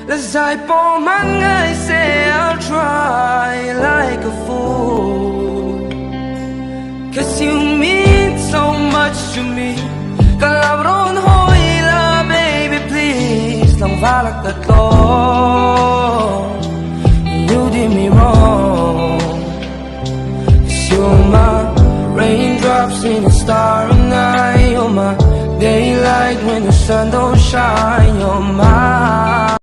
As I pour my I say I'll try like a fool, 'cause you mean so much to me. Kalabron hoila baby please, lang valak na to. You did me wrong, 'cause you're my raindrops in a starry night. You're my daylight when the sun don't shine. You're my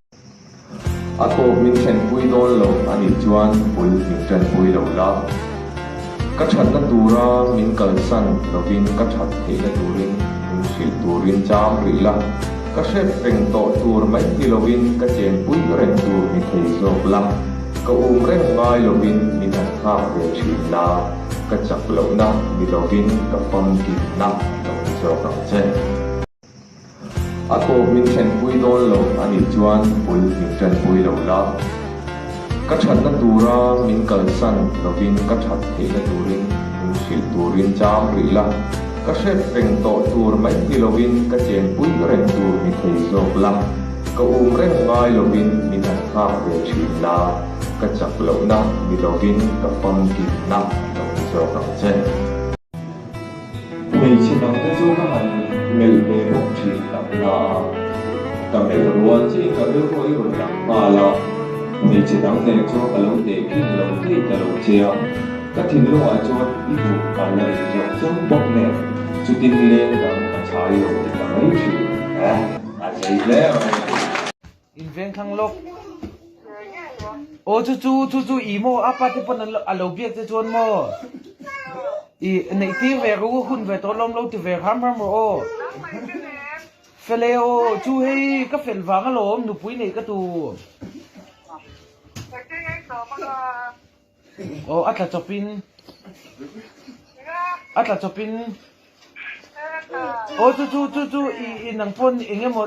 Ako minsan pui don lo ani chuan pul minsan pui lo la ka that na tura min kalsan lovin ka that the na turin min sil turin cham ri la ka set peng to tur mai ti lovin ka chen pui ren tur mi thei zok la ka reng ngai lovin min han kha ve thi na ka chak lo na mi lovin ka fam ki na lo zo ka che Ako minsan pui don lo ani chuan pul minsan pui lo la ka that na tura min kalsan lovin ka that the na turin min sil turin cham ri la ka set peng to tur mai ti lovin ka chen pui ren tur mi thei zok la ka reng ngai lovin min han kha ve thi na ka chak lo na mi lovin ka fam ki na lo zo ka che Mei chi nang ta zo ka han mel me mok thi tak na ta mel ruan chi ka ru ko i ron lang ma la Mei chi nang ne cho ka lo de ki lo thei ta lo chia ka thin lo a cho i bu ka la i zo chong bok ne chu tin le dang ka chai lo ti ta mai chi a sei le in veng thang lok ô chu imo apa te pon alo biak te chon mo i nei ti ve ru hun ve to lom lo ti ve ham o fele o chu hei ka fel wang alom nu pui nei ka tu o atla chopin o chu i nang pon enge mo